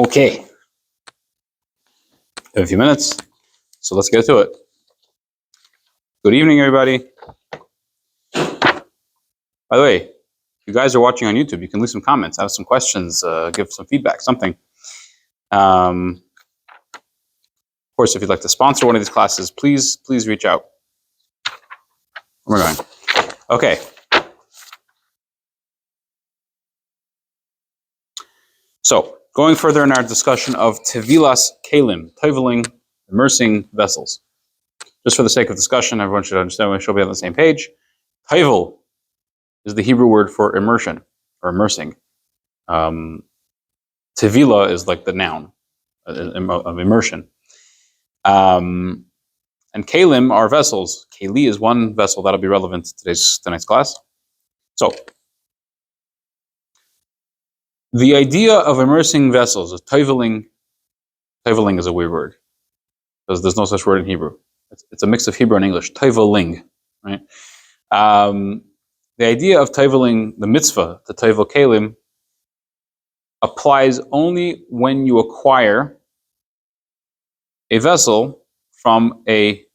Okay, we have a few minutes, so let's get to it. Good evening, everybody. By the way, if you guys are watching on YouTube, you can leave some comments, have some questions, give some feedback, something. Of course, if you'd like to sponsor one of these classes, please reach out. Where am I going? Okay. So, going further in our discussion of tevilas kalim, toveling, immersing vessels. Just for the sake of discussion, everyone should understand we should be on the same page. Tovel is the Hebrew word for immersion or immersing. Tevila is like the noun of immersion. And kalim are vessels. Keli is one vessel that'll be relevant to tonight's class. So, the idea of immersing vessels is toveling. Toveling is a weird word because there's no such word in Hebrew. It's a mix of Hebrew and English. Toveling, right? The idea of toveling, the mitzvah to tovel kalim, applies only when you acquire a vessel from a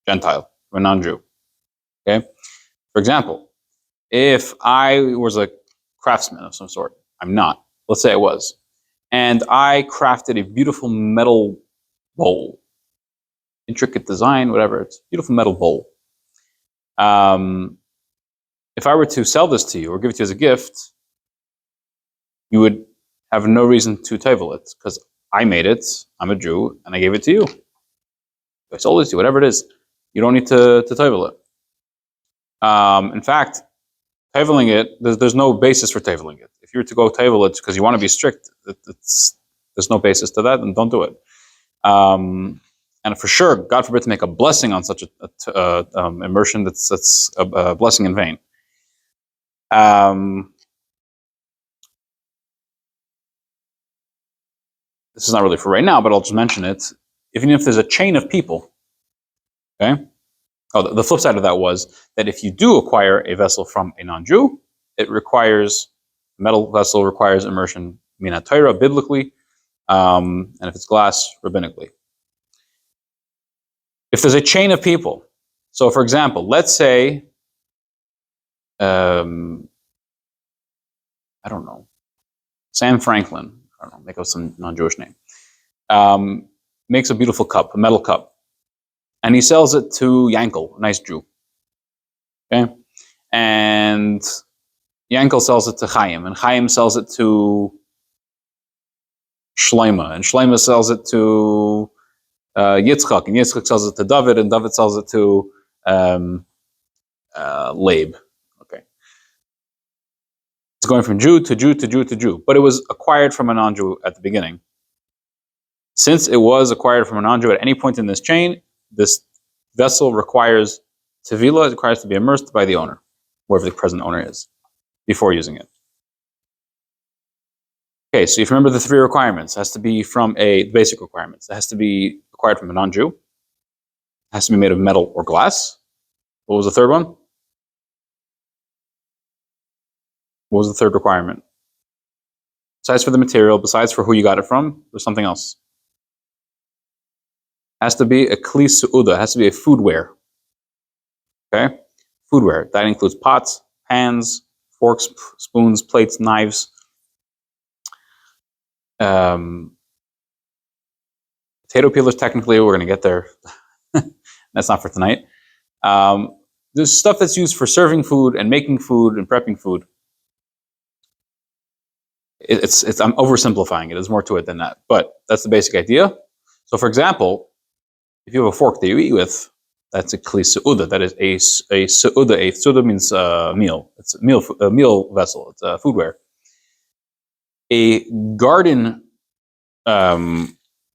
Gentile, from a non-Jew. Okay? For example, if I was a craftsman of some sort, I'm not. Let's say I was. And I crafted a beautiful metal bowl. Intricate design, whatever. It's a beautiful metal bowl. If I were to sell this to you or give it to you as a gift, you would have no reason to tovel it because I made it, I'm a Jew, and I gave it to you. I sold it to you, whatever it is. You don't need to tovel it. In fact, toveling it, there's no basis for toveling it. If you were to go tovel it because you want to be strict, there's no basis to that, and don't do it. And for sure, God forbid to make a blessing on such a immersion that's a blessing in vain. This is not really for right now, but I'll just mention it. Even if there's a chain of people, okay? Oh, the flip side of that was that if you do acquire a vessel from a non-Jew, metal vessel requires immersion, mina Torah, biblically, and if it's glass, rabbinically. If there's a chain of people, so for example, let's say, I don't know, Sam Franklin, I don't know, make up some non-Jewish name, makes a beautiful cup, a metal cup, and he sells it to Yankel, a nice Jew. Okay? And Yankel sells it to Chaim, and Chaim sells it to Shlomo, and Shlomo sells it to Yitzchak, and Yitzchak sells it to David, and David sells it to Leib. Okay. It's going from Jew to Jew to Jew to Jew, but it was acquired from a non-Jew at the beginning. Since it was acquired from a non-Jew at any point in this chain, this vessel requires tevila, it requires to be immersed by the owner, whoever the present owner is, before using it. Okay, so if you remember the three requirements, it has to be from basic requirements. It has to be acquired from a non-Jew. It has to be made of metal or glass. What was the third one? What was the third requirement? Besides for the material, besides for who you got it from, there's something else. It has to be a kli su'uda. It has to be a foodware. Okay? Foodware. That includes pots, pans, forks, spoons, plates, knives. Potato peelers, technically, we're going to get there. That's not for tonight. There's stuff that's used for serving food and making food and prepping food. I'm oversimplifying it. There's more to it than that, but that's the basic idea. So, for example, if you have a fork that you eat with, that's a kli su'uda. That is a su'uda. A su'uda means meal. It's a meal vessel. It's a foodware. A garden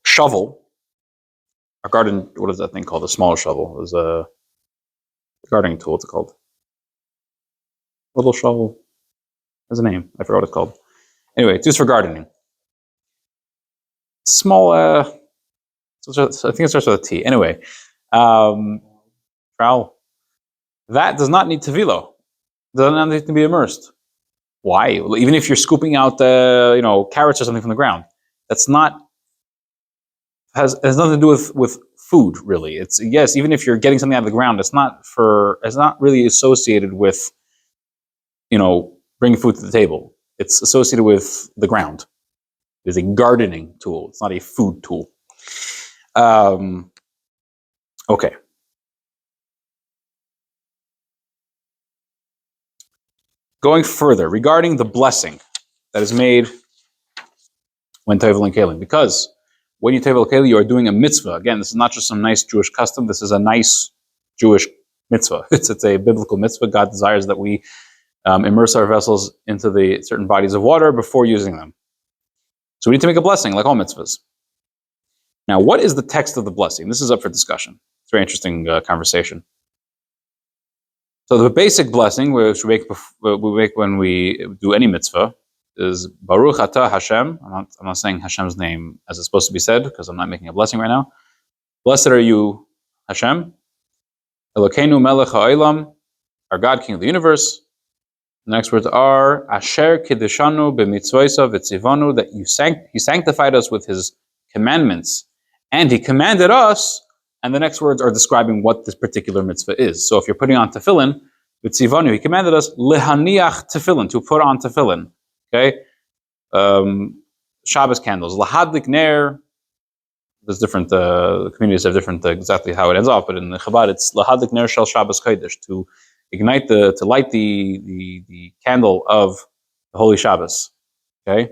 shovel, a garden, what is that thing called? A small shovel is a gardening tool. It's called a little shovel. Has a name. I forgot what it's called. Anyway, it's used for gardening. Small, I think it starts with a T. Anyway, trowel. That does not need tevilo. Does not need to be immersed. Why? Even if you're scooping out carrots or something from the ground, that's not has nothing to do with food, really. It's, yes, even if you're getting something out of the ground, it's not really associated with, bringing food to the table. It's associated with the ground. It's a gardening tool. It's not a food tool. Okay. Going further, regarding the blessing that is made when Tevel Kelim, because when you Tevel Kelim, you are doing a mitzvah. Again, this is not just some nice Jewish custom. This is a nice Jewish mitzvah. It's a biblical mitzvah. God desires that we immerse our vessels into the certain bodies of water before using them. So we need to make a blessing, like all mitzvahs. Now, what is the text of the blessing? This is up for discussion. It's a very interesting conversation. So the basic blessing, which we make when we do any mitzvah, is Baruch Atah Hashem. I'm not saying Hashem's name as it's supposed to be said, because I'm not making a blessing right now. Blessed are you, Hashem. Elokeinu melech ha'olam, our God, King of the universe. The next words are Asher Kiddushanu b'mitzvosav v'tzivanu, that He sanctified us with His commandments, and He commanded us. And the next words are describing what this particular mitzvah is. So if you're putting on tefillin, v'tzivanu, He commanded us lehaniach tefillin, to put on tefillin. Okay, Shabbos candles, lahadlik ner. There's different communities have different exactly how it ends off, but in the Chabad it's lahadlik ner shel Shabbos kodesh, to ignite to light the candle of the Holy Shabbos. Okay,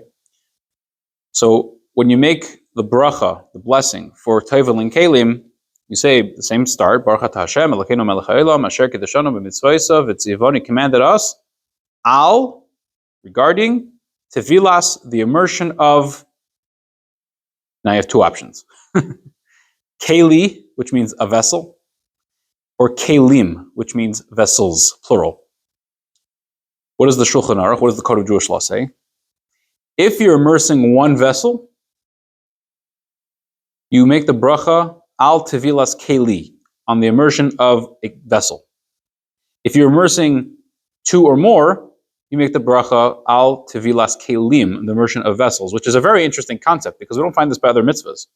so when you make the bracha, the blessing for Tevel and Kelim, you say the same start, Baruch Atah Hashem, Elokeinu melech ha'olam, asher kiddushanu b'mitzvosav v'tzivanu, commanded us, regarding tevilas, the immersion of. Now you have two options. Keli, which means a vessel, or kelim, which means vessels, plural. What does the Shulchan Aruch, what does the Code of Jewish Law say? If you're immersing one vessel, you make the bracha al tevilas keli, on the immersion of a vessel. If you're immersing two or more, you make the bracha al tevilas kelim, the immersion of vessels, which is a very interesting concept because we don't find this by other mitzvahs.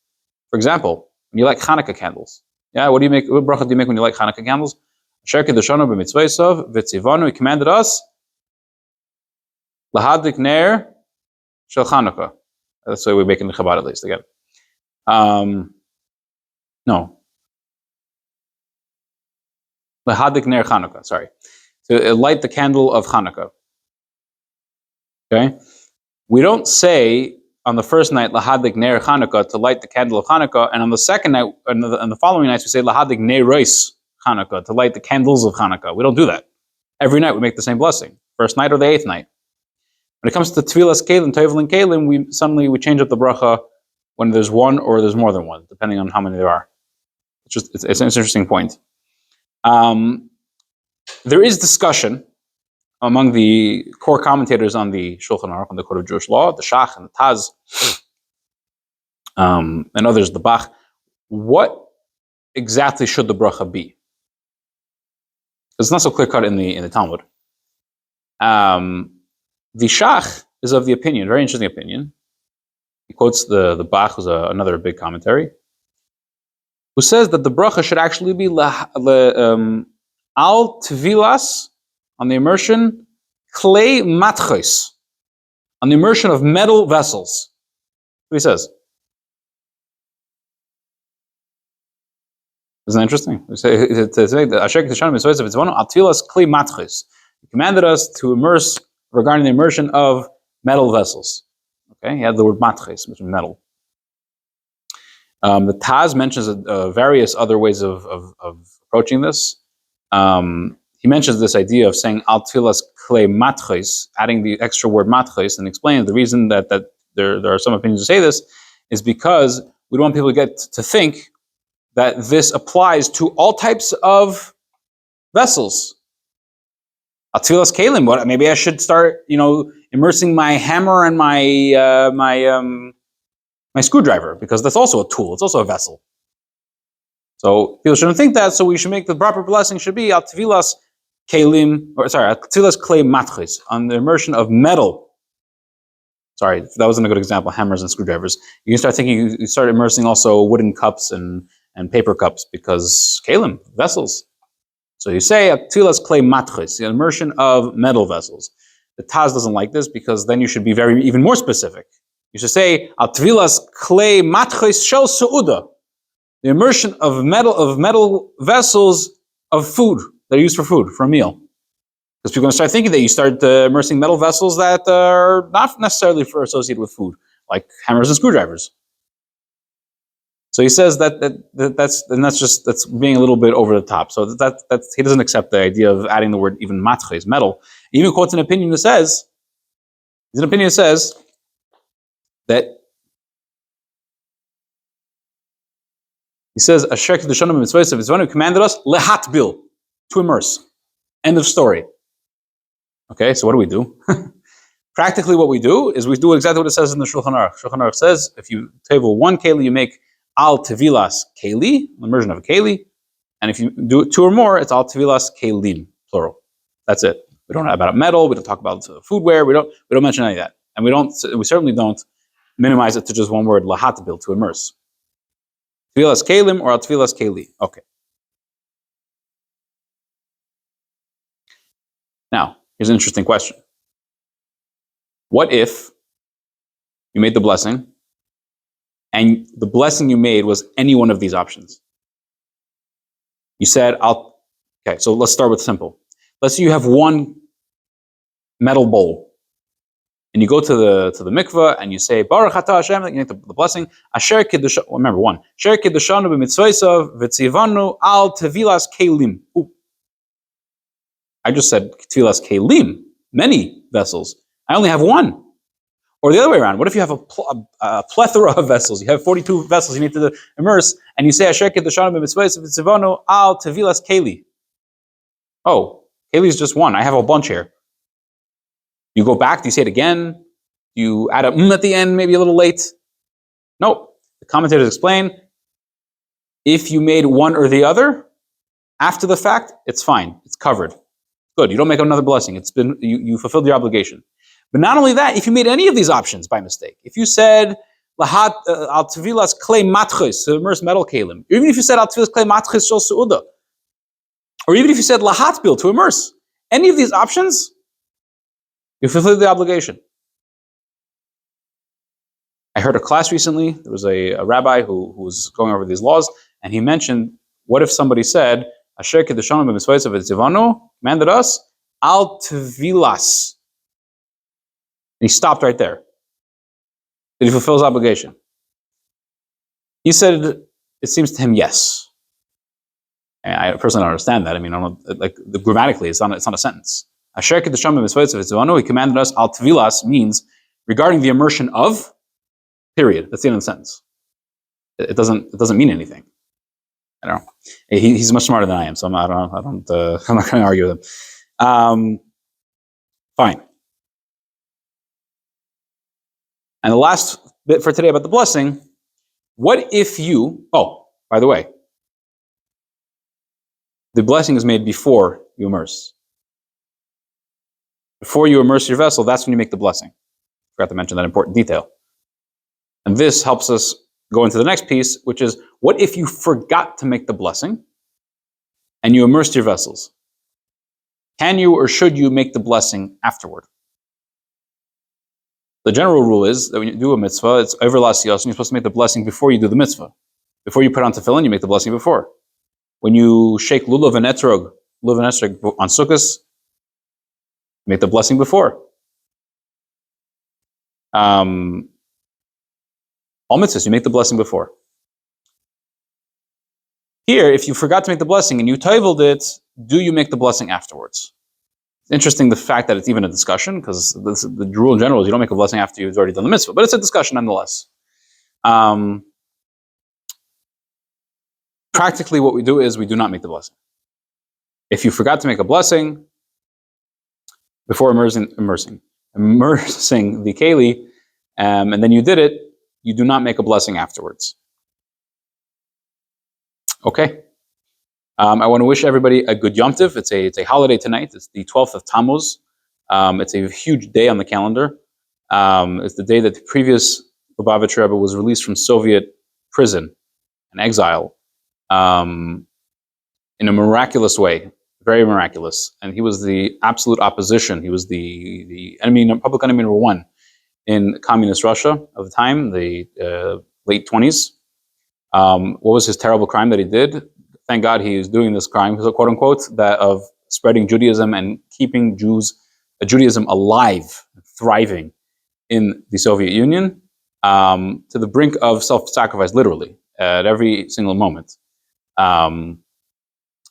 For example, when you light Hanukkah candles, what do you make? What bracha do you make when you light Hanukkah candles? Asher kiddushanu b'mitzvosav v'tzivanu, He commanded us lahadlik ner shel Hanukkah. That's the way we make it in the Chabad, at least. Again, no, lahadlik ner Hanukkah. Sorry, to light the candle of Hanukkah. Okay, we don't say on the first night lahadlik ner Hanukkah, to light the candle of Hanukkah, and on the second night and the following nights we say lahadlik ner reis Hanukkah, to light the candles of Hanukkah. We don't do that. Every night we make the same blessing, first night or the eighth night. When it comes to Tvilas Kelim, Tevel and Kelim, we change up the bracha when there's one or there's more than one, depending on how many there are. It's an interesting point. There is discussion among the core commentators on the Shulchan Aruch, on the Code of Jewish Law, the Shach and the Taz, and others, the Bach. What exactly should the bracha be? It's not so clear cut in the Talmud. The Shach is of the opinion, very interesting opinion. He quotes the Bach, who's another big commentary, who says that the bracha should actually be al tvilas, on the immersion, clay matchos, on the immersion of metal vessels. What he says. Isn't that interesting? He commanded us to immerse regarding the immersion of metal vessels. Okay, he had the word matchos, which is metal. The Taz mentions various other ways of approaching this. He mentions this idea of saying al tfilas klei matchos, adding the extra word matchos, and explains the reason that there are some opinions to say this is because we don't want people to get to think that this applies to all types of vessels. Al tfilas kelim, but maybe I should start, immersing my hammer and my screwdriver, because that's also a tool. It's also a vessel. So people shouldn't think that. So we should make the proper blessing should be al tfilas kelim, al tfilas klei matchos, on the immersion of metal. sorry, that wasn't a good example, hammers and screwdrivers. You can start thinking, you start immersing also wooden cups and paper cups, because kalim, vessels. So you say, Atvilas clay matchis, the immersion of metal vessels. The Taz doesn't like this, because then you should be even more specific. You should say, Atvilas clay matchis shel su'uda, the immersion of metal vessels of food, that are used for food, for a meal. Because people are going to start thinking that you start immersing metal vessels that are not necessarily associated with food, like hammers and screwdrivers. So he says that's being a little bit over the top. So that's he doesn't accept the idea of adding the word even matches, metal. He even quotes an opinion that says that he says Asher Kedushanim Mitzvahs of His commanded us lehatbil, to immerse. End of story. Okay, so what do? Practically what we do is we do exactly what it says in the Shulchan Aruch. Shulchan Aruch says if you table one keli, you make al tevilas keli, immersion of a keli, and if you do two or more, it's al tevilas kelim, plural. That's it. We don't talk about metal. We don't talk about foodware. We don't mention any of that, and we certainly don't minimize it to just one word, lahatbil, to immerse. Tevilas kelim or al tevilas keli. Okay. Now here's an interesting question. What if you made the blessing, and the blessing you made was any one of these options? You said, okay, so let's start with simple. Let's say you have one metal bowl, and you go to the mikveh, and you say, Baruch Atah Hashem, you make the blessing, Asher Kiddushanu, remember one, Asher Kiddushanu b'mitzvosav v'tzivanu al tevilas kelim. I just said tevilas kelim, many vessels. I only have one. Or the other way around. What if you have a plethora of vessels? You have 42 vessels you need to immerse, and you say, Asher Kiddushanu b'mitzvosav v'tzivanu al tevilas keli. Oh, keli is just one. I have a bunch here. You go back, do you say it again? You add a at the end, maybe a little late? No. The commentators explain, if you made one or the other, after the fact, it's fine. It's covered. Good. You don't make another blessing. You fulfilled your obligation. But not only that, if you made any of these options by mistake, if you said lahat al tevilas clay matchis, to immerse metal kalim, even if you said al tevilas clay matchis shel su'uda, or even if you said lahatbil, to immerse, any of these options, you fulfilled the obligation. I heard a class recently. There was a rabbi who was going over these laws, and he mentioned, what if somebody said, Asher Kedushanim b'mitzvosav v'tzivanu commanded us al tevilas. And he stopped right there. Did he fulfill his obligation? He said, it seems to him, yes. And I personally don't understand that. I mean, I don't, like, grammatically, it's not a sentence. Asher Kedushanim b'mitzvosav v'tzivanu, he commanded us al tevilas, means regarding the immersion of, period. That's the end of the sentence. It doesn't mean anything. I don't know. He's much smarter than I am, so I'm not going to argue with him. Fine. And the last bit for today about the blessing, what if you, by the way, the blessing is made before you immerse. Before you immerse your vessel, that's when you make the blessing. Forgot to mention that important detail. And this helps us go into the next piece, which is, what if you forgot to make the blessing and you immersed your vessels? Can you or should you make the blessing afterward? The general rule is that when you do a mitzvah, it's over l'asiyos, and you're supposed to make the blessing before you do the mitzvah. Before you put on tefillin, you make the blessing before. When you shake lulav and etrog on sukkahs, make the blessing before. All mitzvahs, you make the blessing before. Here, if you forgot to make the blessing and you toiveled it, do you make the blessing afterwards? It's interesting the fact that it's even a discussion, because the rule in general is you don't make a blessing after you've already done the mitzvah, but it's a discussion nonetheless. Practically what we do is we do not make the blessing. If you forgot to make a blessing before immersing the keli, and then you did it, you do not make a blessing afterwards. Okay. I want to wish everybody a good Yom Tov. It's a holiday tonight. It's the 12th of Tammuz. It's a huge day on the calendar. It's the day that the previous Lubavitch Rebbe was released from Soviet prison and exile in a miraculous way, very miraculous. And he was the absolute opposition. He was the enemy, public enemy number one in communist Russia of the time, the late 20s. What was his terrible crime that he did? Thank God he is doing this crime, quote unquote, that of spreading Judaism and keeping Judaism alive, thriving in the Soviet Union, to the brink of self-sacrifice, literally, at every single moment.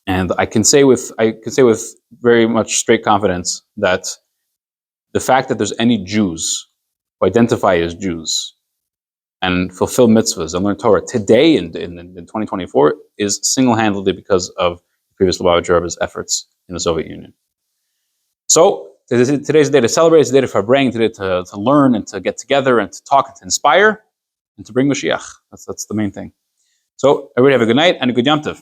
And I can say with very much straight confidence that the fact that there's any Jews who identify as Jews and fulfill mitzvahs and learn Torah today in 2024 is single-handedly because of the previous Lubavitch Rebbe's efforts in the Soviet Union. So today's a day to celebrate, it's a day for brain, today to learn and to get together and to talk and to inspire and to bring Mashiach. That's the main thing. So everybody have a good night and a good Yom Tov.